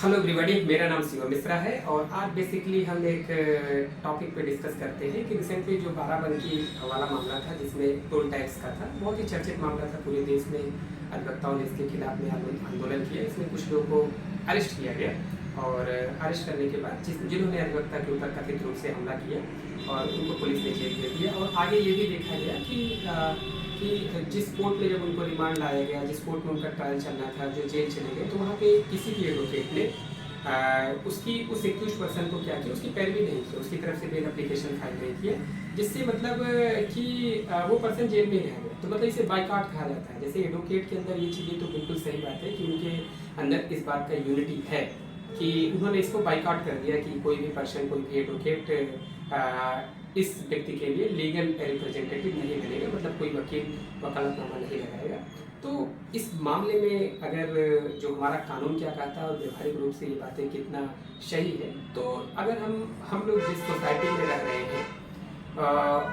Hello everybody, मेरा नाम शिवम मिश्रा है और आज बेसिकली हम एक टॉपिक पे डिस्कस करते हैं कि रिसेंटली जो बाराबंकी वाला मामला था जिसमें टोल टैक्स का था, बहुत ही चर्चित मामला था। पूरे देश में अधिवक्ताओं ने इसके खिलाफ में आंदोलन किया। इसमें कुछ लोगों को अरेस्ट किया गया और अरेस्ट करने के बाद जिन्होंने अधिवक्ता के ऊपर कथित रूप से हमला किया और उनको पुलिस ने जेल दे दिया। और आगे ये भी देखा गया कि जिस कोर्ट में जब उनको रिमांड लाया गया, जिस कोर्ट में उनका ट्रायल चलना था, जो जेल चले गए, तो वहाँ पे किसी भी एडवोकेट ने उसकी उस एक्यूज पर्सन को क्या किया, उसकी पैरवी नहीं की, उसकी तरफ से बेल एप्लीकेशन फाइल नहीं किया, जिससे मतलब कि वो पर्सन जेल में रह गया। तो मतलब इसे बाइकआउट कहा जाता है। जैसे एडवोकेट के अंदर ये चीज़ें तो बिल्कुल सही बात है कि उनके अंदर इस बात का यूनिटी है कि उन्होंने इसको बाइकआउट कर दिया कि कोई भी पर्सन, कोई भी एडवोकेट इस व्यक्ति के लिए लीगल रिप्रेजेंटेटिव नहीं बनेगा, मतलब कोई वकील वकालतनामा नहीं लगाएगा। तो इस मामले में अगर जो हमारा कानून क्या कहता है और व्यवहारिक रूप से ये बातें कितना सही है, तो अगर हम लोग जिस सोसाइटी में रह रहे हैं,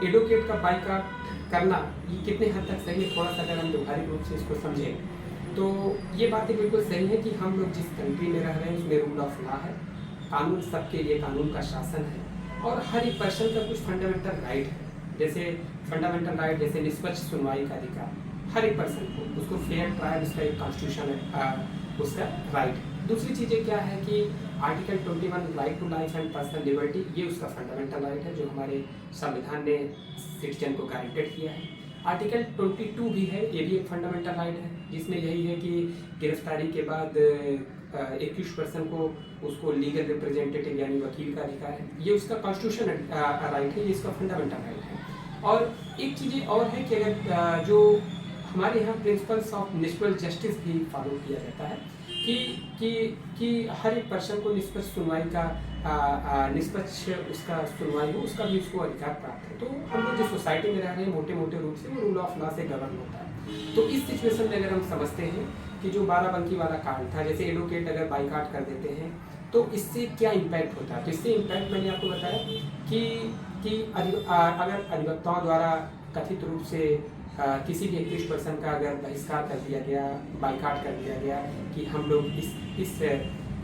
एडवोकेट का बाइकआउट करना ये कितने हद तक सही है, थोड़ा सा अगर हम व्यवहारिक रूप से इसको समझें तो ये बातें बिल्कुल सही है कि हम लोग जिस कंट्री में रह रहे हैं उसमें रूल ऑफ लॉ है, कानून सबके लिए कानून का शासन है और हर एक पर्सन का कुछ फंडामेंटल राइट है। जैसे फंडामेंटल राइट, जैसे निष्पक्ष सुनवाई का अधिकार, हर एक पर्सन को, उसको फेयर ट्रायल, उसका एक कॉन्स्टिट्यूशन है, उसका राइट। दूसरी चीज़ें क्या है कि article 21 right to life and personal liberty, ये उसका फंडामेंटल राइट है जो हमारे संविधान ने सिटीजन को गारंटेड किया है। आर्टिकल 22 भी है, ये भी एक फंडामेंटल राइट है जिसमें यही है कि गिरफ्तारी के बाद एक्यूज पर्सन को उसको लीगल रिप्रेजेंटेटिव यानी वकील का अधिकार है, ये उसका कॉन्स्टिट्यूशन राइट है, ये इसका फंडामेंटल राइट है। और एक चीज़ें और है कि अगर जो हमारे यहाँ प्रिंसिपल्स ऑफ नेचुरल जस्टिस भी फॉलो किया जाता है कि हर एक पर्सन को निष्पक्ष सुनवाई का निष्पक्ष उसका सुनवाई हो, उसका भी उसको अधिकार प्राप्त है। तो हम लोग जो सोसाइटी में रह रहे हैं मोटे मोटे रूप से वो रूल ऑफ लॉ से गवर्न होता है। तो इस सिचुएशन में अगर हम समझते हैं कि जो बाराबंकी वाला कांड था, जैसे एडवोकेट अगर बाइकआउट कर देते हैं तो इससे क्या इम्पैक्ट होता है। तो इससे इम्पैक्ट मैंने आपको बताया कि अगर अधिवक्ताओं द्वारा कथित रूप से किसी भी एक्यूज पर्सन का अगर बहिष्कार कर दिया गया, बाइकआउट कर दिया गया कि हम लोग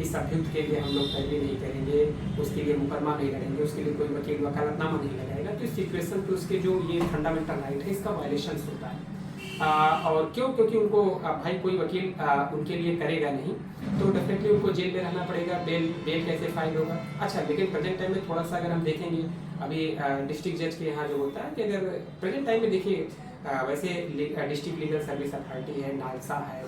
इस अभियुक्त के लिए हम लोग पैरवी नहीं करेंगे, उसके लिए मुकदमा नहीं लड़ेंगे, उसके लिए कोई वकील वकालतनामा नहीं लगाएगा, तो इस सिचुएशन पे उसके जो ये फंडामेंटल राइट है इसका वायलेशन होता है। और क्योंकि उनको भाई कोई वकील उनके लिए करेगा नहीं, तो डेफिनेटली उनको जेल में रहना पड़ेगा। बेल कैसे फाइल होगा। अच्छा, लेकिन प्रेजेंट टाइम में थोड़ा सा अगर हम देखेंगे, अभी डिस्ट्रिक्ट जज के यहाँ जो होता है कि अगर प्रेजेंट टाइम में देखिए, वैसे डिस्ट्रिक्ट लीगल सर्विस अथॉरिटी है, नालसा है,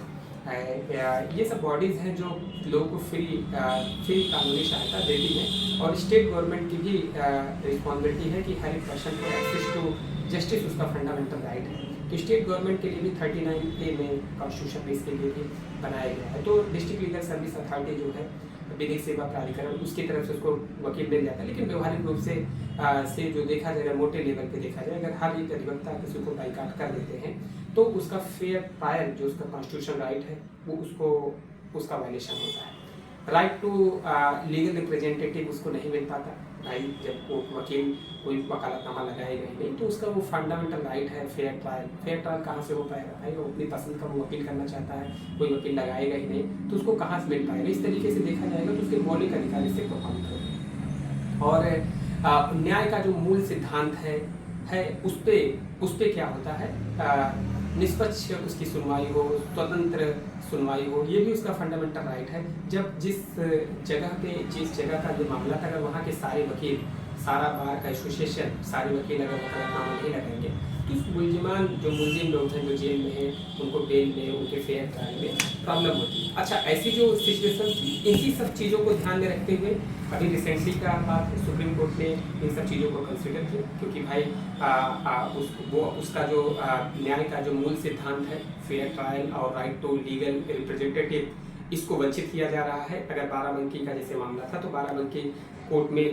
ये सब बॉडीज़ हैं जो लोगों को फ्री कानूनी सहायता देती हैं। और स्टेट गवर्नमेंट की भी रिस्पॉन्सिबिलिटी है कि हर एक पर्सन को एक्सेस टू जस्टिस उसका फंडामेंटल राइट है। तो स्टेट गवर्नमेंट के लिए भी 39A में कॉन्स्टिट्यूशन में इसके लिए भी बनाया गया है। तो डिस्ट्रिक्ट लीगल सर्विस अथॉरिटी जो है, विधिक सेवा प्राधिकरण, उसकी तरफ से उसको वकील मिल जाता है। लेकिन व्यवहारिक रूप से जो देखा जाए, मोटे लेवल पे देखा जाए, अगर हर एक अधिवक्ता किसी को बाइकआउट कर देते हैं तो उसका फेयर ट्रायल जो उसका कॉन्स्टिट्यूशन राइट है वो उसका वायलेशन होता है। राइट टू लीगल रिप्रेजेंटेटिव उसको नहीं मिल पाता। भाई जब वो वकील कोई वकालतनामा लगाएगा ही नहीं तो उसका वो फंडामेंटल राइट है फेयर ट्रायल कहाँ से हो पाएगा। भाई वो अपनी पसंद का वो वकील करना चाहता है, कोई वकील लगाएगा ही नहीं तो उसको कहाँ से मिल पाएगा। इस तरीके से देखा जाएगा तो उसके मौलिक अधिकार से प्रभावित होंगे। और न्याय का जो मूल सिद्धांत है उस पे क्या होता है, निष्पक्ष उसकी सुनवाई हो, स्वतंत्र सुनवाई हो, ये भी उसका फंडामेंटल राइट है। जब जिस जगह का जो मामला था, अगर वहाँ के सारे वकील, सारा बार का एसोसिएशन, सारे वकील अगर वकालतनामा नहीं लगाएंगे तो उस मुलजिम लोग हैं जो जेल में हैं, उनको बेल में, उनके फेयर ट्रायल में प्रॉब्लम होती है। अच्छा, ऐसी जो सिचुएशन थी, इन्हीं सब चीज़ों को ध्यान में रखते हुए अभी रिसेंटली का बात सुप्रीम कोर्ट ने इन सब चीज़ों को कंसिडर किया, क्योंकि भाई उसका जो न्याय का जो मूल सिद्धांत है फेयर ट्रायल और राइट टू लीगल रिप्रेजेंटेटिव, इसको वंचित किया जा रहा है। अगर बाराबंकी का जैसे मामला था तो बाराबंकी कोर्ट में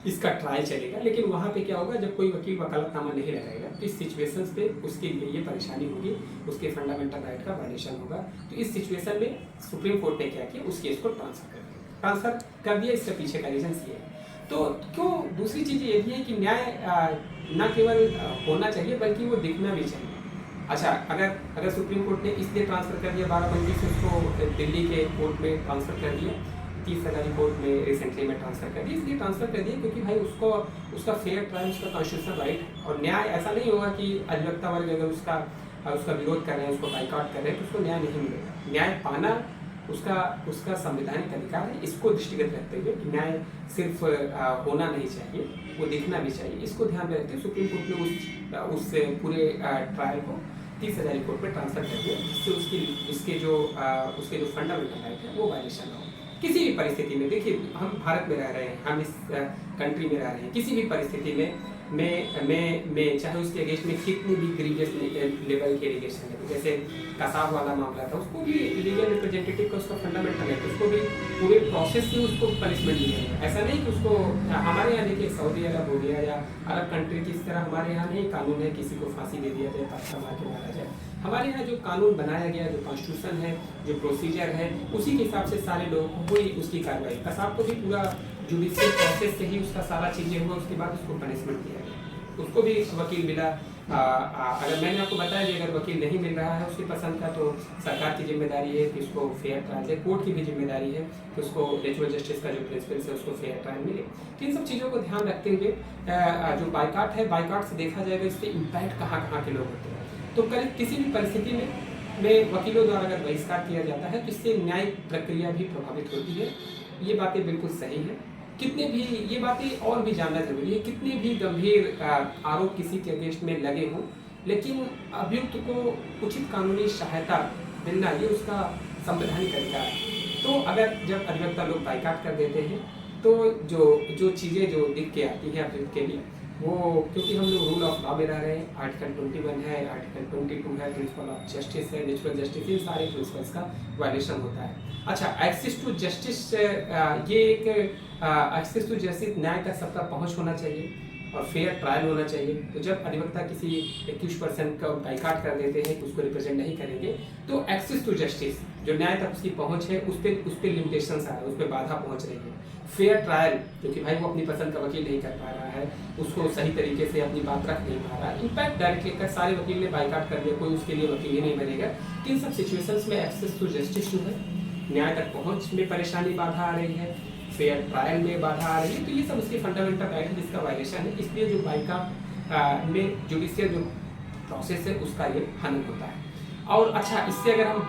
इसका ट्रायल चलेगा, लेकिन वहाँ पे क्या होगा, जब कोई वकील वकालतनामा नहीं लगाएगा तो इस सिचुएशंस पे उसके लिए ये परेशानी होगी, उसके फंडामेंटल राइट का वायलेशन होगा। तो इस सिचुएशन में सुप्रीम कोर्ट ने क्या किया, उस केस को ट्रांसफर कर दिया। इसके पीछे का रीजन ये है। तो क्यों, दूसरी चीज़ ये भी है कि न्याय न केवल होना चाहिए बल्कि वो दिखना भी चाहिए। अच्छा, अगर सुप्रीम कोर्ट ने इसलिए ट्रांसफ़र कर दिया बाराबंकी से, उसको दिल्ली के कोर्ट में ट्रांसफ़र कर दिया, 30,000 कोर्ट में रिसेंटली में ट्रांसफ़र कर दी। इसलिए ट्रांसफ़र कर दिया क्योंकि भाई उसको उसका फेयर ट्रायल, उसका कॉन्स्टिट्यूशनल राइट और न्याय ऐसा नहीं होगा कि अधिवक्ता वर्ग अगर उसका विरोध कर रहे हैं, उसको बाइकआउट कर रहे हैं तो उसको न्याय नहीं मिलेगा। न्याय पाना उसका संवैधानिक अधिकार है। इसको दृष्टिगत रखते हुए कि न्याय सिर्फ होना नहीं चाहिए, वो दिखना भी चाहिए, इसको ध्यान में रखते हुए सुप्रीम कोर्ट ने उस पूरे ट्रायल को 30,000 कोर्ट में ट्रांसफ़र कर दिया, जिससे उसके जो फंडामेंटल राइट है वो वायलेशन ना हो। किसी भी परिस्थिति में देखिए, हम भारत में रह रहे हैं, हम इस कंट्री में रह रहे हैं, किसी भी परिस्थिति में मैं चाहे उसके अगेंस्ट में कितनी भी ग्रीवियस लेवल के एलिगेशन है, जैसे कसाब वाला मामला था, उसको भी लीगल रिप्रेजेंटेटिव का उसका फंडामेंटल है, उसको भी पूरे प्रोसेस से उसको पनिशमेंट दी जाएगी। ऐसा नहीं कि उसको हमारे यहाँ देखिए सऊदी अरब हो गया या अरब कंट्री की इस तरह हमारे यहाँ नहीं कानून है किसी को फांसी दे दिया जाए, पत्थर मार के मारा जाए। हमारे यहाँ जो कानून बनाया गया, जो कॉन्स्टिट्यूशन है, जो प्रोसीजर है, उसी के हिसाब से सारे लोगों को ही उसकी कार्रवाई। कसाब को भी पूरा जुडिशियल प्रोसेस से ही उसका सारा चीज़ें हुआ, उसके बाद उसको पनिशमेंट दिया गया। उसको भी वकील मिला। अगर मैंने आपको बताया कि अगर वकील नहीं मिल रहा है उसकी पसंद का, तो सरकार की जिम्मेदारी है कि उसको फेयर ट्रायल दे, कोर्ट की भी जिम्मेदारी है कि उसको नेचुरल जस्टिस का जो प्रिंसिपल है उसको फेयर ट्रायल मिले। तो इन सब चीज़ों को ध्यान रखते हुए जो बाइकआउट है, बाइकआउट से देखा जाएगा इससे इम्पैक्ट कहाँ के लोग होते हैं। तो कल किसी भी परिस्थिति में वकीलों द्वारा अगर बहिष्कार किया जाता है तो इससे न्यायिक प्रक्रिया भी प्रभावित होती है। ये बातें बिल्कुल सही है। कितने भी ये बातें और भी जानना जरूरी है, कितने भी गंभीर आरोप किसी के अगेंस्ट में लगे हों, लेकिन अभियुक्त को उचित कानूनी सहायता मिलना ये उसका संवैधानिक अधिकार है। तो अगर जब अधिवक्ता लोग बाइकआउट कर देते हैं तो जो चीज़ें जो दिख के आती हैं अभियुक्त के लिए, वो क्योंकि हम लोग रूल ऑफ लॉ में रह रहे हैं, आर्टिकल 21 है, आर्टिकल 22 है, प्रिंसिपल ऑफ जस्टिस है, नेचुरल जस्टिस, इन सारे प्रिंसिपल्स का वायलेशन होता है। अच्छा, एक्सेस टू जस्टिस, ये एक एक्सेस टू जस्टिस, न्याय तक सबका पहुंच होना चाहिए और फेयर ट्रायल होना चाहिए। तो जब अधिवक्ता किसी 21% का बाइकआउट कर देते हैं कि उसको रिप्रेजेंट नहीं करेंगे, तो एक्सेस टू जस्टिस, जो न्याय तक उसकी पहुंच है, उस पर लिमिटेशंस आ रहे हैं, उस पर बाधा पहुंच रही है। फेयर ट्रायल, क्योंकि भाई वो अपनी पसंद का वकील नहीं कर पा रहा है, उसको सही तरीके से अपनी बात रख नहीं पा रहा है, इनफैक्ट डायरेक्टली कर सारे वकील ने बाइकआउट कर दिया, कोई उसके लिए वकील ही नहीं बनेगा। तो इन सब सिचुएशंस में एक्सेस टू जस्टिस जो है, न्याय तक पहुंच में परेशानी, बाधा आ रही है, फेयर ट्रायल में बाधा आ रही है, तो ये सब उसके फंडामेंटल राइट है जिसका वायलेशन है। इसलिए जो बाइकआउट में जुडिशियल जो प्रोसेस है उसका ये हनन होता है। और अच्छा, इससे अगर हम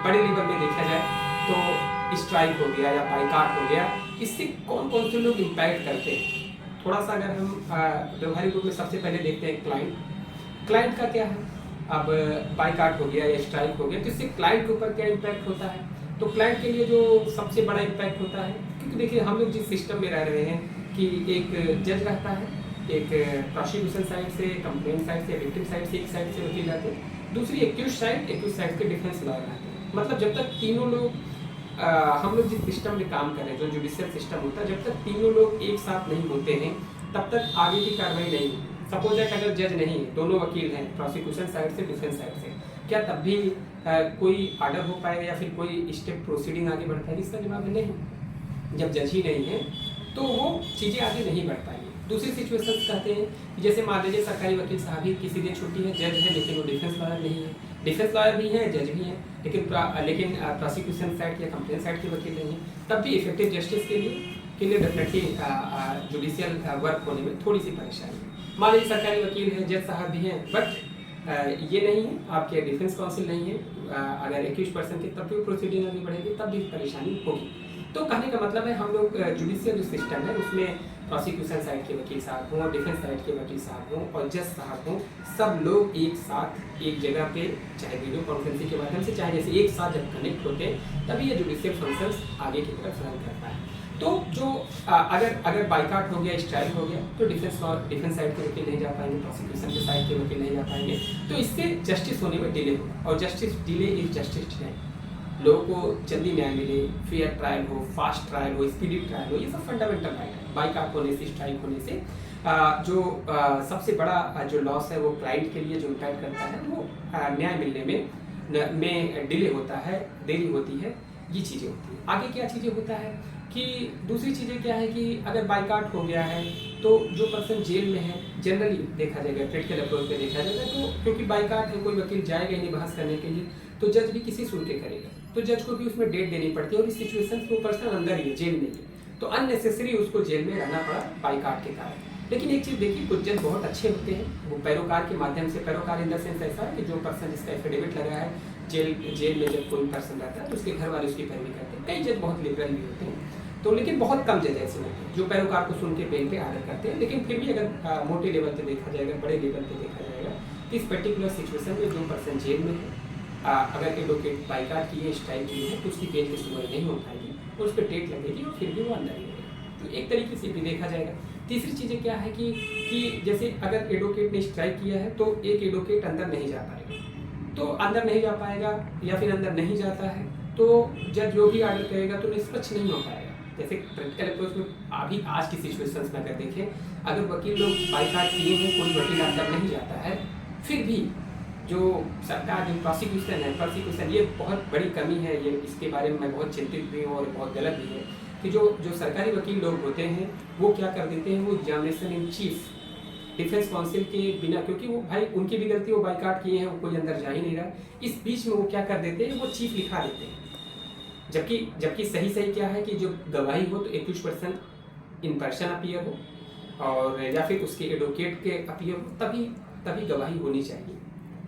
बड़े लेवल में देखा जाए तो स्ट्राइक हो गया या बाइकआउट हो गया, इससे कौन कौन से लोग इम्पैक्ट करते हैं। थोड़ा सा अगर हम व्यवहारिक रूप में सबसे पहले देखते हैं क्लाइंट का क्या है। अब बाइकआउट हो गया या स्ट्राइक हो गया तो इससे क्लाइंट के ऊपर क्या इम्पैक्ट होता है। तो क्लाइंट के लिए जो सबसे बड़ा इम्पैक्ट होता है, क्योंकि देखिए हम लोग जिस सिस्टम में रह रहे हैं कि एक जज रहता है, एक प्रोसिक्यूशन साइड से, कंप्लेंट साइड से, विक्टिम साइड से, एक साइड से वकील रहते हैं, दूसरी एक्यूज साइड के डिफेंस लॉयर रहते हैं। मतलब जब तक तीनों लोग हम लोग जिस सिस्टम में काम कर रहे हैं, जो जुडिशियल सिस्टम होता है, जब तक तीनों लोग एक साथ नहीं होते हैं तब तक आगे की कार्रवाई नहीं होती। सपोज दैट अगर जज नहीं है, दोनों वकील हैं, प्रोसिक्यूशन साइड से, डिफेंस साइड से, क्या तब भी कोई ऑर्डर हो पाएगा या फिर कोई स्टेप प्रोसीडिंग आगे बढ़ पाएगी? इसका जवाब है नहीं। जब जज ही नहीं है तो वो चीज़ें आगे नहीं बढ़ पाएंगी। दूसरी सिचुएशंस कहते हैं, जैसे मान लीजिए सरकारी वकील साहब ही किसी दिन छुट्टी है, जज है लेकिन वो डिफेंस लॉयर नहीं है, डिफेंस लॉयर भी है, जज भी है, लेकिन प्रोसिक्यूशन साइड या कंप्लेंट साइड के वकील नहीं है, तब भी इफेक्टिव जस्टिस के लिए डेफिनेटली जुडिशियल वर्क होने में थोड़ी सी परेशानी है। मान लीजिए सरकारी वकील है, जज साहब भी हैं, बट ये नहीं है, आपके डिफेंस काउंसिल नहीं है, अगर 21% की तब भी प्रोसीडिंग आगे बढ़ेगी, तब भी परेशानी होगी। तो कहने का मतलब है हम लोग जुडिशियल जो सिस्टम है उसमें प्रोसिक्यूशन साइड के वकील साहब हों, डिफेंस साइड के वकील साहब हों और जज साहब हों, सब लोग एक साथ एक जगह पे, चाहे वीडियो कॉन्फ्रेंसिंग के माध्यम से, चाहे जैसे एक साथ जब कनेक्ट होते हैं तभी ये जुडिशियल फंक्शंस आगे की तरफ रन करता है। तो जो अगर बाइकआउट हो गया, स्ट्राइक हो गया, तो डिफेंस साइड के वकील नहीं जा पाएंगे, प्रोसिक्यूशन के साइड के वकील नहीं जा पाएंगे, तो इससे जस्टिस होने में डिले होगा। और justice delay is justice delay, लोगों को जल्दी न्याय मिले, फेयर ट्रायल हो, फास्ट ट्रायल हो, स्पीडी ट्रायल हो, ये सब फंडामेंटल राइट है। बाइकआउट होने से, स्ट्राइक होने से सबसे बड़ा जो लॉस है वो क्लाइंट के लिए जो इम्पैक्ट करता है वो न्याय मिलने में डिले होता है, देरी होती है, ये चीज़ें होती हैं। आगे क्या चीज़ें होता है कि दूसरी चीज़ें क्या है कि अगर बाइकआउट हो गया है तो जो पर्सन जेल में है, जनरली देखा जाएगा, प्रैक्टिकल अप्रोच पे देखा जाएगा, तो क्योंकि बाइकआउट है, कोई वकील जाएगा ही नहीं बहस करने के लिए, तो जज भी किसी सुन के करेगा। तो जज को भी उसमें डेट देनी पड़ती है और इस सिचुएशन में वो पर्सन अंदर ही है, जेल में ही है, तो अननेसेसरी उसको जेल में रहना पड़ा बाइकाट के कारण। लेकिन एक चीज़ देखिए, कुछ जज बहुत अच्छे होते हैं, वो पैरोकार के माध्यम से, पैरोकार इन द सेंस ऐसा है कि जो पर्सन जिसका एफिडेविट लगा है जेल में जब कोई पर्सन रहता है तो उसके घर वाले उसकी पैरवी करते हैं। कई जज बहुत लिबरल भी होते हैं, तो लेकिन बहुत कम जज ऐसे होते हैं जो पैरोकार को सुन के बेल पे आर्डर करते हैं। लेकिन फिर भी अगर मोटे लेवल पे देखा जाएगा, बड़े लेवल पे देखा जाएगा, तो इस पर्टिकुलर सिचुएशन में जो पर्सन जेल में है, अगर एडवोकेट बाइकाट की है, स्ट्राइक की है, तो उसकी बेल की सुनवाई नहीं हो पाएगी और उस पर डेट लगेगी और फिर भी वो अंदर ही रहेगा। तो एक तरीके से भी देखा जाएगा। तीसरी चीज़ें क्या है कि जैसे अगर एडवोकेट ने स्ट्राइक किया है तो एक एडवोकेट अंदर नहीं जा पाएगा, तो अंदर नहीं जा पाएगा या फिर अंदर नहीं जाता है तो जज जो भी आर्डर करेगा तो निष्पक्ष नहीं हो पाएगा। जैसे प्रैक्टिकल अप्रोच में अभी आज की सिचुएशंस में अगर देखें, अगर वकील लोग बाइकाट किए हैं, कोई वकील अंदर नहीं जाता है, फिर भी जो सरकार जो प्रोसिक्यूशन ये बहुत बड़ी कमी है। ये इसके बारे में मैं बहुत चिंतित भी हूँ और बहुत गलत भी है कि जो सरकारी वकील लोग होते हैं वो क्या कर देते हैं, वो examination in chief defence council के बिना, क्योंकि वो भाई उनकी भी गलती, वो बाइकाट किए हैं, वो कोई अंदर जा ही नहीं रहा, इस बीच में वो क्या कर देते हैं, वो चीफ लिखा देते हैं। जबकि सही क्या है कि जो गवाही हो तो 21% इन पर्सन अपीयर हो और या फिर उसके एडवोकेट के अपीयर हो, तभी गवाही होनी चाहिए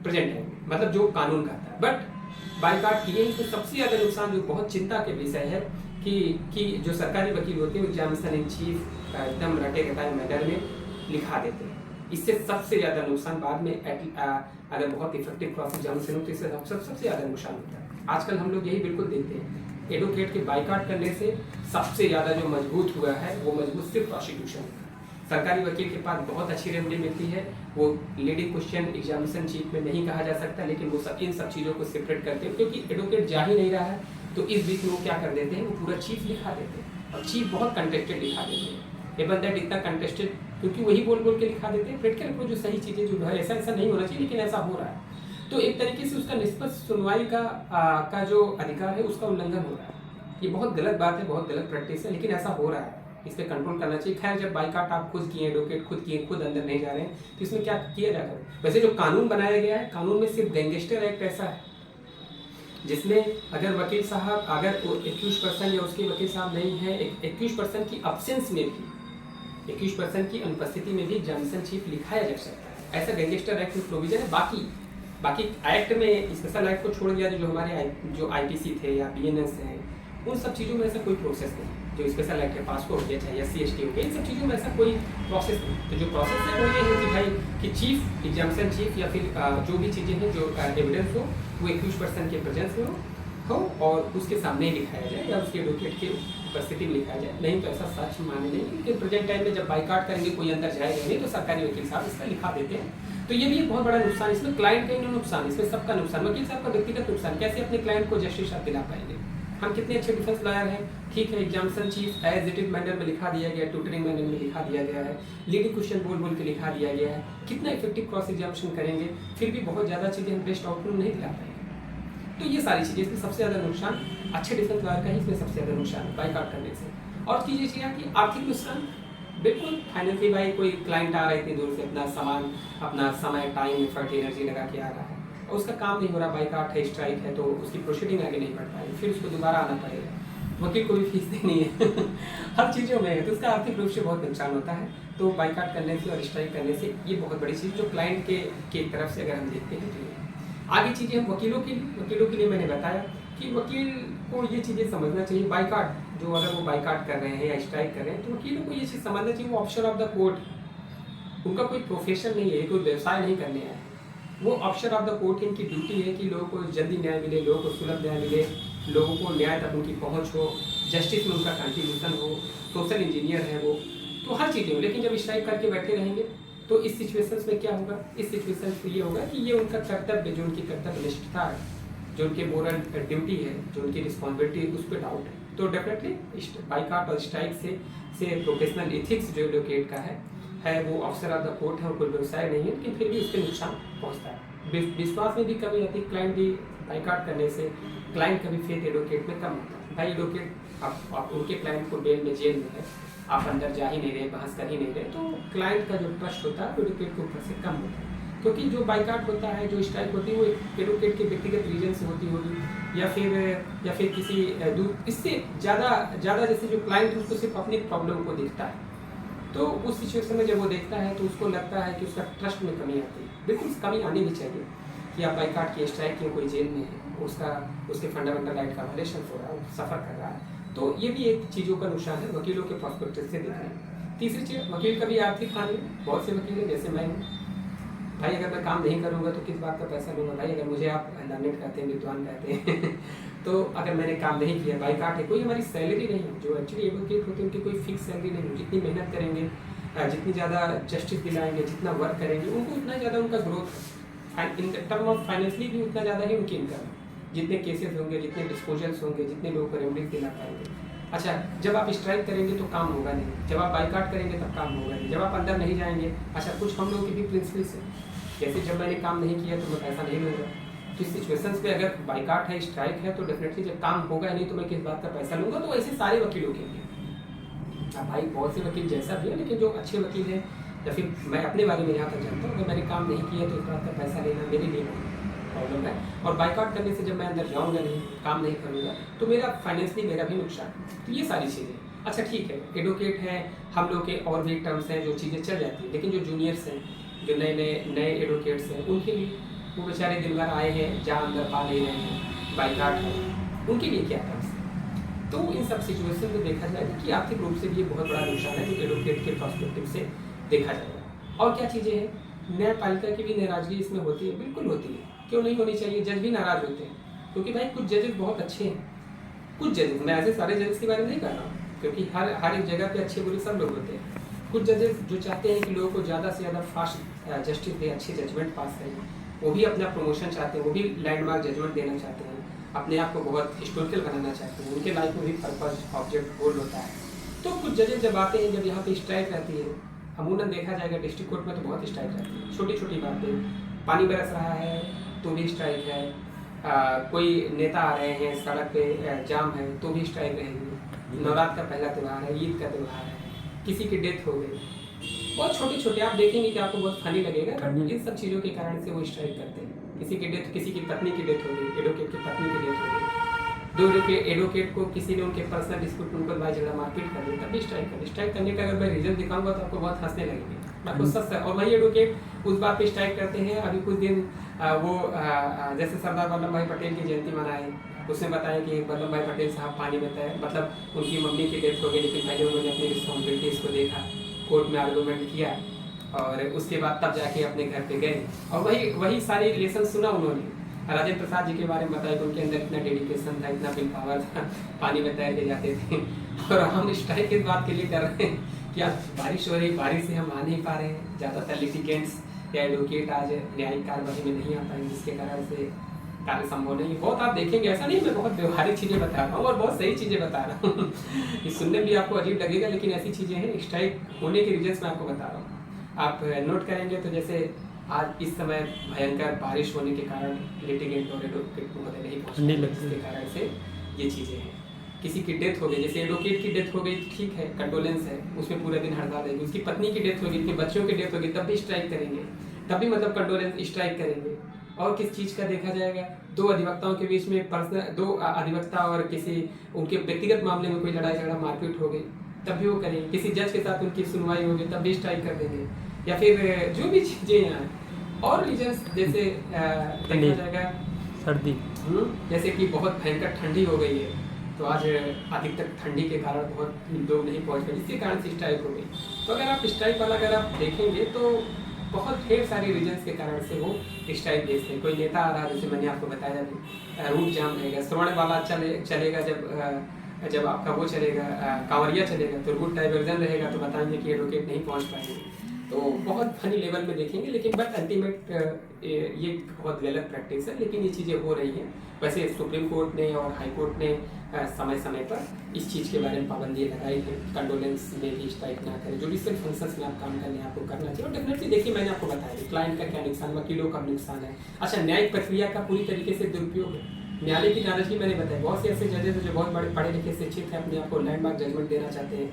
प्रेजेंट टाइम में, मतलब जो कानून कहता है। बट बाइकाट किए हैं, तो सबसे ज़्यादा नुकसान जो बहुत चिंता के विषय है कि जो सरकारी वकील होते हैं एग्जामिनेशन इन चीफ एकदम रटे रटाए मैनर में लिखा देते हैं। इससे सबसे ज़्यादा नुकसान बाद में अगर बहुत इफेक्टिव क्रॉस एग्जामिनेशन हो तो इससे सबसे ज़्यादा नुकसान होता है। आजकल हम लोग यही बिल्कुल देखते हैं, एडवोकेट के बाइकाट करने से सबसे ज़्यादा जो मजबूत हुआ है वो मजबूत सिर्फ प्रोसिक्यूशन है। सरकारी वकील के पास बहुत अच्छी रेमेडी मिलती है, वो लीडिंग क्वेश्चन एग्जामिनेशन चीफ में नहीं कहा जा सकता, लेकिन वो इन सब चीज़ों को सेपरेट करते हैं क्योंकि एडवोकेट जा ही नहीं रहा है। तो इस बीच में वो क्या कर देते हैं, वो पूरा चीफ लिखा देते हैं और चीफ बहुत कंटेस्टेड लिखा देते हैं। एवन दैट इतना कंटेस्टेड क्योंकि वही बोल के लिखा देते हैं। प्रैक्टिकल अप्रोच जो सही चीज़ें जो है, ऐसा नहीं होना चाहिए लेकिन ऐसा हो रहा है। तो एक तरीके से उसका निष्पक्ष सुनवाई का जो अधिकार है उसका उल्लंघन हो रहा है। ये बहुत गलत बात है, बहुत गलत प्रैक्टिस है, लेकिन ऐसा हो रहा है, इस पर कंट्रोल करना चाहिए। खैर, जब बाइकाट आप खुद किए, एडवोकेट खुद किए, खुद अंदर नहीं जा रहे हैं, तो इसमें क्या किया जाएगा? वैसे जो कानून बनाया गया है, कानून में सिर्फ गैंगस्टर एक्ट ऐसा है जिसमें अगर वकील साहब, अगर 21% या उसके वकील साहब नहीं है, 21% की अब्सेंस में भी, 21% की अनुपस्थिति में भी एग्जामिनेशन चीफ लिखाया जा सकता है। ऐसा गैंगस्टर एक्ट में प्रोविजन है। बाकी एक्ट में, स्पेशल एक्ट को छोड़ दिया जो हमारे जो IPC थे या BNS हैं, उन सब चीज़ों में ऐसा कोई प्रोसेस नहीं। जो स्पेशल एक्ट है, पासपोर्ट हो गया, चाहे SC/ST हो गया, इन सब चीज़ों में ऐसा कोई प्रोसेस नहीं। तो जो प्रोसेस है वो ये है कि भाई कि चीफ, एग्जामिनेशन चीफ या फिर जो भी चीज़ें हैं, जो एविडेंस हो वो 21% के प्रेजेंस में हो और उसके सामने ही लिखाया जाए या उसके एडवोकेट की उपस्थिति में लिखाया जाए। नहीं तो ऐसा सच माने नहीं, क्योंकि प्रेजेंट टाइम में जब बाइकाट करेंगे कोई अंदर जाएगा नहीं, तो सरकारी वकील साहब इसका लिखा देते हैं। तो ये भी एक बहुत बड़ा नुकसान, इसमें क्लाइंट का ही नुकसान, इसमें सबका नुकसान, वकील साहब का व्यक्तिगत नुकसान। कैसे अपने क्लाइंट को जस्टिस आप दिला पाएंगे? हम कितने अच्छे डिफेंस लॉयर हैं, ठीक है, examination chief as it is manner में लिखा दिया गया है, ट्यूटरिंग मैनर में लिखा दिया गया है, लीडिंग क्वेश्चन बोल के लिखा दिया गया है, कितना इफेक्टिव क्रॉस एग्जामिनेशन करेंगे, फिर भी बहुत ज़्यादा चीज़ें हम बेस्ट आउटकम नहीं दिला पाएंगे। तो ये सारी चीज़ें, इसमें सबसे ज़्यादा नुकसान अच्छे डिफेंस लॉयर का ही इसमें सबसे ज़्यादा नुकसान है बाइकाट करने से। और चीज़ें क्या कि आर्थिक नुकसान, बिल्कुल फाइनेंशियली, भाई कोई क्लाइंट आ रहा है इतनी दूर से, अपना समय, टाइम, एफर्ट, एनर्जी लगा के आ रहा है और उसका काम नहीं हो रहा, बाइकाट है, स्ट्राइक है, तो उसकी प्रोसीडिंग आगे नहीं बढ़ पाएगी, फिर उसको दोबारा आना पड़ेगा, वकील को भी फीस देनी है हर चीज़ों में है, तो उसका आर्थिक रूप से बहुत नुकसान होता है। तो बाइकाट करने से और स्ट्राइक करने से ये बहुत बड़ी चीज़ जो क्लाइंट के तरफ से अगर हम देखते हैं तो आगे चीज़ें हम वकीलों के लिए मैंने बताया कि वकील को ये चीज़ें समझना चाहिए। बाइकाट जो, अगर वो बाइकाट कर रहे हैं या स्ट्राइक कर रहे हैं, तो वकीलों को ये चीज़ समझना चाहिए वो ऑफिसर ऑफ द कोर्ट, उनका कोई प्रोफेशन नहीं है, कोई व्यवसाय नहीं करने आए, वो ऑफिसर ऑफ द कोर्ट, इनकी ड्यूटी है कि लोगों को जल्दी न्याय मिले, लोगों को सुलभ न्याय मिले, लोगों को न्याय तक उनकी पहुँच हो, जस्टिस में उनका कंट्रीब्यूशन हो, सोशल इंजीनियर है वो, तो हर चीज़ें हो। लेकिन जब स्ट्राइक करके बैठे रहेंगे तो इस सिचुएशंस में क्या होगा? इस सिचुएशन में ये होगा कि ये उनका कर्तव्य, जो उनकी कर्तव्य निष्ठता है, जो उनकी मोरल ड्यूटी है, जो उनकी रिस्पॉन्सिबिलिटी है, उस पर डाउट है। तो डेफिनेटली बाइकाट और स्ट्राइक से प्रोफेशनल एथिक्स जो एडवोकेट का है वो ऑफिसर ऑफ द कोर्ट है और कोई व्यवसाय नहीं है, लेकिन फिर भी उसके नुकसान पहुँचता है। विश्वास में भी कमी आती है, क्लाइंट भी बाइकाट करने से क्लाइंट का भी फेथ एडवोकेट में कम होता है। भाई एडवोकेट आप उनके क्लाइंट को बेल में, जेल में है, आप अंदर जा ही नहीं रहे, बहस कर ही नहीं रहे, तो क्लाइंट का जो ट्रस्ट होता है एडवोकेट के ऊपर से कम होता है। क्योंकि जो बाइकाट होता है, जो स्ट्राइक होती है, वो एक एडवोकेट के व्यक्तिगत रीजन से होती होगी, या फिर किसी इससे ज़्यादा जैसे जो क्लाइंट है उसको सिर्फ अपनी प्रॉब्लम को देखता है, तो उस सिचुएशन में जब वो देखता है तो उसको लगता है कि उसका ट्रस्ट में कमी आती है। बिल्कुल कमी आनी भी चाहिए कि आप बाइकाट की स्ट्राइक की, कोई जेल में है, उसके फंडामेंटल राइट का वायलेशन हो रहा है, सफ़र कर रहा है, तो ये भी एक चीज़ों का नुकसान है वकीलों के पर्सपेक्टिव से देखना। तीसरी चीज़, वकील का भी आर्थिक हानि है। बहुत से वकील हैं, जैसे मैं हूँ, भाई अगर मैं काम नहीं करूँगा तो किस बात का पैसा लूँगा। भाई अगर मुझे आप लर्नेड कहते हैं, विद्वान कहते हैं तो अगर मैंने काम नहीं किया, बाइकाट है, कोई हमारी सैलरी नहीं है। जो एक्चुअली एडवोकेट होते हैं उनकी कोई फिक्स सैलरी नहीं है। जितनी मेहनत करेंगे, जितनी ज़्यादा जस्टिस दिलाएंगे, जितना वर्क करेंगे, उनको उतना ज़्यादा उनका ग्रोथ है। इन टर्म ऑफ फाइनेंशियली भी उतना ज़्यादा ही उनकी इनकम। जितने केसेस होंगे, जितने डिस्पोजल्स होंगे, जितने लोगों को रेमडीज दिला पाएंगे। अच्छा, जब आप स्ट्राइक करेंगे तो काम होगा नहीं, जब आप बाइकाट करेंगे तब काम होगा नहीं, जब आप अंदर नहीं जाएंगे। अच्छा, कुछ हम लोगों की भी प्रिंसिपल्स है, जैसे जब मैंने काम नहीं किया तो मैं पैसा नहीं लूँगा। तो इस सिचुएशंस पे अगर बाइकाट है, स्ट्राइक है, तो डेफिनेटली जब काम होगा नहीं तो मैं किस बात का पैसा लूँगा। तो ऐसे सारे वकीलों के लिए, अब भाई बहुत से वकील जैसा भी है, लेकिन जो अच्छे वकील हैं, या फिर मैं अपने बारे में यहाँ तक जानता हूँ, अगर मैंने काम नहीं किया तो इस बात का पैसा लेना मेरे लिए प्रॉब्लम है। और बाइकाट करने से जब मैं अंदर जाऊँगा नहीं, काम नहीं करूँगा, तो मेरा फाइनेंशियली मेरा भी नुकसान। तो ये सारी चीज़ें। अच्छा ठीक है, एडवोकेट हैं, हम लोग के और भी टर्म्स हैं, जो चीज़ें चल जाती हैं, लेकिन जो जूनियर्स हैं, जो नए एडवोकेट्स हैं, उनके लिए, वो बेचारे दिन भर आए हैं, जहाँ अंदर पा नहीं रहे हैं, बाइकाट है, उनके लिए क्या टर्म्स है। तो इन सब सिचुएशन में देखा जाएगा कि आर्थिक रूप से भी ये बहुत बड़ा नुकसान है जो एडवोकेट के पर्सपेक्टिव से देखा जाएगा। और क्या चीज़ें हैं, न्यायपालिका की भी नाराजगी इसमें होती है, बिल्कुल होती है, क्यों नहीं होनी चाहिए। जज भी नाराज होते हैं, क्योंकि भाई कुछ जजेस बहुत अच्छे हैं, कुछ जजेस, मैं ऐसे सारे जजेस के बारे में नहीं कर रहा हूँ, क्योंकि हर एक जगह पे अच्छे बुरे सब लोग होते हैं। कुछ जजेस जो चाहते हैं कि लोगों को ज़्यादा से ज़्यादा फास्ट जस्टिस दे, अच्छे जजमेंट पास करें, वो भी अपना प्रमोशन चाहते हैं, वो भी लैंडमार्क जजमेंट देना चाहते हैं, अपने आप को बहुत हिस्टोरिकल बनाना चाहते हैं, उनके लाइफ में भी पर्पज, ऑब्जेक्ट, गोल होता है। तो कुछ जजेस जब आते हैं, जब यहाँ पे स्ट्राइक रहती है, अमूमन देखा जाएगा डिस्ट्रिक्ट कोर्ट में तो बहुत स्ट्राइक रहती है, छोटी छोटी बातें, पानी बरस रहा है तो भी स्ट्राइक है, कोई नेता आ रहे हैं, सड़क पे जाम है तो भी स्ट्राइक रहेगी, नवरात्र का पहला त्यौहार है, ईद का त्यौहार है, किसी की डेथ हो गई, बहुत छोटे छोटे, आप देखेंगे कि आपको बहुत फनी लगेगा, बट इन सब चीज़ों के कारण से वो स्ट्राइक करते हैं। किसी की डेथ, किसी की पत्नी की डेथ हो गई, एडवोकेट की पत्नी की डेथ हो गई, दो एडवोकेट को किसी ने उनके पर्सनल डिस्प्यूट, उनको भाई झगड़ा मारपीट कर दी, तब भी स्ट्राइक कर। स्ट्राइक करने का अगर मैं रीजन दिखाऊंगा तो आपको बहुत हंसने लगेंगे, आपको सच है। और वही एडवोकेट उस बात पे स्ट्राइक करते हैं। अभी कुछ दिन जैसे सरदार वल्लभ भाई पटेल की जयंती मनाए, उसने बताया कि वल्लभ भाई पटेल साहब पानी में तैर, मतलब उनकी मम्मी की डेथ हो गई, लेकिन पहले उन्होंने अपनी रिस्पॉन्सिबिलिटीज़ को देखा, कोर्ट में आर्गूमेंट किया, और उसके बाद तब जाके अपने घर पे गए, और वही सारे लेसन सुना उन्होंने। राजेंद्र प्रसाद जी के बारे में बताया कि उनके अंदर इतना डेडिकेशन था, इतना विल पावर था, पानी में तैर के जाते थे। और हम स्ट्राइक इस बात के लिए कर रहे हैं कि आज बारिश हो रही, बारिश से हम आ नहीं पा रहे हैं, ज़्यादातर लिटिगेंट्स या एडवोकेट आज न्यायिक कार्यवाही में नहीं आ पाएंगे, जिसके कारण से कार्य संभव नहीं है। बहुत आप देखेंगे, ऐसा नहीं, मैं बहुत व्यवहारिक चीज़ें बता रहा हूँ और बहुत सही चीज़ें बता रहा हूँ ये सुनने भी आपको अजीब लगेगा, लेकिन ऐसी चीज़ें हैं। स्ट्राइक होने के रीजन्स मैं आपको बता रहा हूँ, आप नोट करेंगे तो जैसे आज इस समय भयंकर बारिश होने के कारण लिटिगेंट और एडवोकेट महोदय नहीं पहुँचने के कारण से ये चीज़ें हैं। किसी की डेथ हो गई, जैसे एडवोकेट की डेथ हो गई, ठीक है, कंडोलेंस है, उसमें पूरे दिन हड़ताल रहेगी। उसकी पत्नी की डेथ हो गई, उसके बच्चों की डेथ हो गई, तब भी स्ट्राइक करेंगे, तब भी मतलब कंडोलेंस स्ट्राइक करेंगे। और किस चीज़ का देखा जाएगा, दो अधिवक्ताओं के बीच में पर्सनल, दो अधिवक्ता और किसी उनके व्यक्तिगत मामले में कोई लड़ाई झगड़ा मारपीट हो गई, तब भी वो करेंगे। किसी जज के साथ उनकी सुनवाई होगी, तब भी स्ट्राइक कर देंगे। या फिर जो भी चीज़ें यहाँ और रीजन्स, जैसे देखा जाएगा सर्दी, जैसे कि बहुत भयंकर ठंडी हो गई है, तो आज अधिकतर ठंडी के कारण बहुत लोग नहीं पहुँच पाए, जिसके कारण से स्ट्राइक हो गई। तो अगर आप स्ट्राइक वाला अगर आप देखेंगे तो बहुत ढेर सारी रीजन्स के कारण से वो स्ट्राइक भेजते हैं। कोई नेता आ रहा है, जैसे मैंने आपको बताया, रूट जाम रहेगा, श्रवण वाला चलेगा, जब आपका वो चलेगा, कांवरिया चलेगा, तो रूट डाइवर्जन रहेगा, तो बताएंगे कि एडवोकेट नहीं पहुंच पाएंगे। तो बहुत फनी लेवल में देखेंगे, लेकिन बट अल्टीमेट ये बहुत गलत प्रैक्टिस है, लेकिन ये चीज़ें हो रही हैं। वैसे सुप्रीम कोर्ट ने और हाई कोर्ट ने समय समय पर इस चीज़ के बारे में पाबंदी लगाई है, कंडोलेंस में भी स्ट्राइक ना करें, जुडिशियल फंक्शंस में आप काम करने आपको करना चाहिए। और डेफिनेटली देखिए, मैंने आपको बताया क्लाइंट का क्या नुकसान, वकीलों का नुकसान है। अच्छा, न्यायिक प्रक्रिया का पूरी तरीके से दुरुपयोग है, न्यायालय की नाराजगी मैंने बताया। बहुत से ऐसे जजेस जो बहुत बड़े पढ़े लिखे शिक्षित हैं, अपने आप को लैंडमार्क जजमेंट देना चाहते हैं,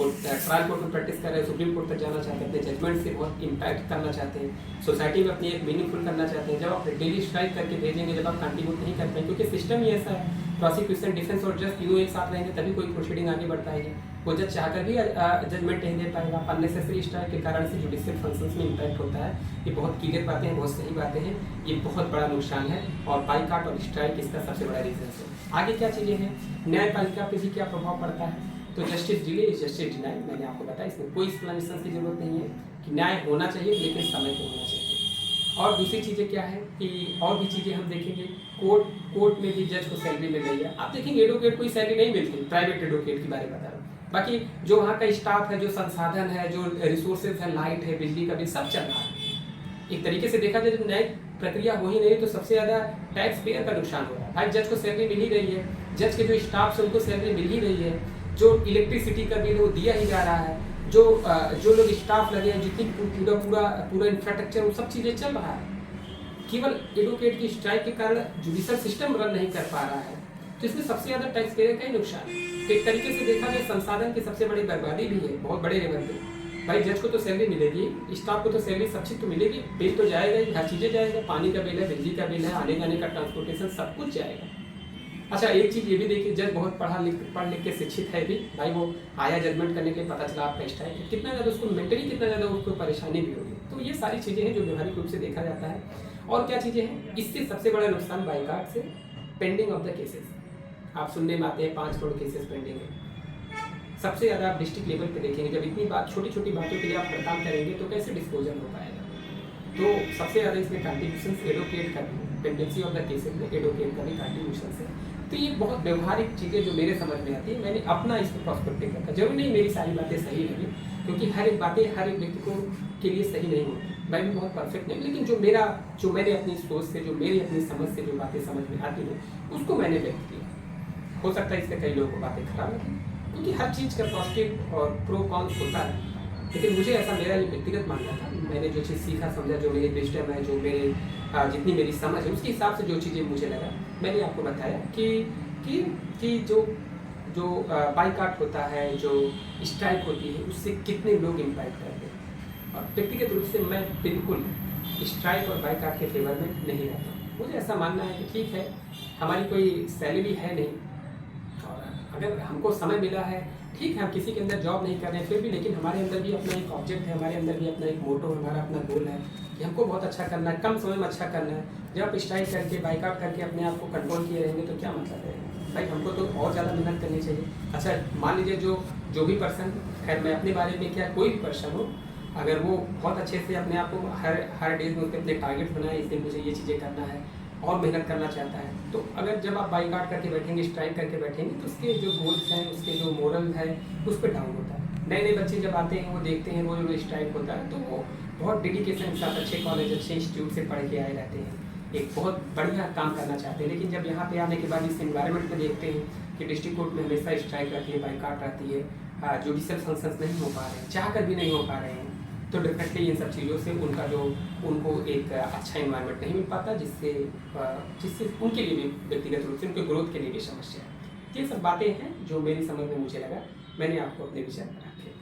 ट्रायल कोर्ट में प्रैक्टिस कर रहे हैं, सुप्रीम कोर्ट तक जाना चाहते हैं, अपने जजमेंट से बहुत इम्पैक्ट करना चाहते हैं, सोसाइटी में अपनी एक मीनिंगफुल करना चाहते हैं। जब आप डेली स्ट्राइक करके भेजेंगे, जब आप कंट्रीब्यूट नहीं करते हैं, क्योंकि सिस्टम ही ऐसा है, प्रोसिक्यूशन डिफेंस और जज तीनों एक साथ रहेंगे तभी कोई प्रोसीडिंग आगे बढ़ पाएगी। वो जज चाहकर भी जजमेंट नहीं दे पाएगा। अननेसेसरी स्ट्राइक के कारण से जुडिशियल फंक्शंस में इम्पैक्ट होता है। ये बहुत क्लियर बातें हैं, बहुत सही बातें हैं, ये बहुत बड़ा नुकसान है और बाइकआउट और स्ट्राइक इसका सबसे बड़ा रीजन है। आगे क्या चीज़ें हैं, न्यायपालिका पे भी क्या प्रभाव पड़ता है, तो justice delay is justice deny, मैंने आपको बताया, इसमें कोई एक्सप्लेनेशन की जरूरत नहीं है कि न्याय होना चाहिए लेकिन समय पर होना चाहिए। और दूसरी चीज़ें क्या है कि और भी चीज़ें हम देखेंगे, कोर्ट में भी जज को सैलरी मिल रही है। आप देखेंगे एडवोकेट को सैलरी नहीं मिलती, प्राइवेट एडवोकेट के बारे में बता रहा हूँ। बाकी जो वहाँ का स्टाफ है, जो संसाधन है, जो रिसोर्सेज है, लाइट है, बिजली का बिल, सब चल रहा है। एक तरीके से देखा जाए, जब न्यायिक प्रक्रिया हो ही नहीं तो सबसे ज़्यादा टैक्स पेयर का नुकसान हो रहा है। भाई जज को सैलरी मिल ही रही है, जज के जो स्टाफ है उनको सैलरी मिल ही रही है, जो इलेक्ट्रिसिटी का बिल वो दिया ही जा रहा है, जो लोग स्टाफ लगे हैं, जितनी पूरा इंफ्रास्ट्रक्चर, वो सब चीज़ें चल रहा है। केवल एडवोकेट की स्ट्राइक के कारण जुडिशियल सिस्टम रन नहीं कर पा रहा है, तो इसमें सबसे ज़्यादा टैक्स पेयर का ही नुकसान है। तो एक तरीके से देखा जाए संसाधन की सबसे बड़ी बर्बादी भी है, बहुत बड़े लेवल पे। भाई जज को तो सैलरी मिलेगी, स्टाफ को तो सैलरी सब चीज़ तो मिलेगी, बिल तो जाएगा ही, हर चीज़ें जाएगा, पानी का बिल है, बिजली का बिल है, आने जाने का ट्रांसपोर्टेशन, सब कुछ जाएगा। अच्छा, एक चीज़ ये भी देखिए, जज बहुत पढ़ लिख के शिक्षित है भी, भाई वो आया जजमेंट करने के लिए, पता चला आपका स्ट्राइक है, कितना ज़्यादा उसको मेंटली कितना ज़्यादा उसको परेशानी भी होगी। तो ये सारी चीज़ें हैं जो व्यवहारिक रूप से देखा जाता है। और क्या चीज़ें हैं, इससे सबसे बड़ा नुकसान बाइकआउट से पेंडिंग ऑफ द केसेस। आप सुनने में आते हैं 5 करोड़ केसेस पेंडिंग है। सबसे ज़्यादा आप डिस्ट्रिक्ट लेवल पे देखेंगे, जब इतनी छोटी छोटी बातों के लिए आप हड़ताल करेंगे तो कैसे डिस्पोजल हो पाएगा। तो सबसे ज़्यादा इसमें कंट्रीब्यूशन एडवोकेट का भी, पेंडेंसी ऑफ द केसेस में एडवोकेट का भी कंट्रीब्यूशन है। तो ये बहुत व्यवहारिक चीज़ें जो मेरे समझ में आती है, मैंने अपना इस पर पर्सपेक्टिव रखा। जरूरी नहीं मेरी सारी बातें सही लगी, क्योंकि हर एक बातें हर एक व्यक्ति को के लिए सही नहीं होती, मैं भी बहुत परफेक्ट नहीं, लेकिन जो मैंने अपनी सोच से, जो मेरी अपनी समझ से जो बातें समझ में आती हैं उसको मैंने व्यक्त किया। हो सकता है इससे कई लोगों को बातें खराब लगी, क्योंकि हर चीज़ का पॉजिटिव और प्रो कॉन्स होता है, लेकिन मुझे ऐसा मेरा ये व्यक्तिगत मानना था। मैंने जो चीज़ सीखा समझा, जो मेरी विजडम है, जो मेरे जितनी मेरी समझ है, उसके हिसाब से जो चीज़ें मुझे लगा, मैंने आपको बताया कि जो बाइकआउट होता है, जो स्ट्राइक होती है, उससे कितने लोग इम्पैक्ट करते हैं। और व्यक्तिगत रूप से मैं बिल्कुल स्ट्राइक और बाइकआउट के फेवर में नहीं रहता। मुझे ऐसा मानना है कि ठीक है, हमारी कोई सैलरी है नहीं, और अगर हमको समय मिला है, ठीक है, हम किसी के अंदर जॉब नहीं कर रहे हैं फिर भी, लेकिन हमारे अंदर भी अपना एक ऑब्जेक्ट है, हमारे अंदर भी अपना एक मोटो, हमारा अपना गोल है कि हमको बहुत अच्छा करना है, कम समय में अच्छा करना है। जब आप स्ट्राइक करके, बाइकआउट करके अपने आप को कंट्रोल किए रहेंगे तो क्या मतलब है भाई, हमको तो और ज़्यादा मेहनत करनी चाहिए। अच्छा, मान लीजिए जो भी पर्सन, खैर मैं अपने बारे में क्या, कोई भी पर्सन हो, अगर वो बहुत अच्छे से अपने आप को हर डे में अपने टारगेट बनाए, इस दिन मुझे ये चीज़ें करना है और मेहनत करना चाहता है, तो अगर जब आप बाइकआउट करके बैठेंगे, स्ट्राइक करके बैठेंगे, तो उसके जो गोल्स हैं, उसके जो मोरल है, उस पर डाउन होता है। नए बच्चे जब आते हैं, वो देखते हैं रोज स्ट्राइक होता है, तो वो बहुत डेडिकेशन के साथ अच्छे कॉलेज, अच्छे इंस्टीट्यूट से पढ़ के आए रहते हैं, एक बहुत बढ़िया काम करना चाहते हैं। लेकिन जब यहाँ पे आने के बाद इस इन्वायरमेंट में देखते हैं कि डिस्ट्रिक्ट कोर्ट में हमेशा स्ट्राइक रहती है, बाइकआउट रहती है, जुडिशियल फंक्शंस नहीं हो पा रहे हैं, चाह कर भी नहीं हो पा रहे हैं, तो डेफिनेटली इन सब चीज़ों से उनको एक अच्छा इन्वायरमेंट नहीं मिल पाता, जिससे उनके लिए भी व्यक्तिगत रूप से उनके ग्रोथ के लिए भी समस्या है। ये सब बातें हैं जो मेरी समझ में मुझे लगा, मैंने आपको अपने विचार रखे।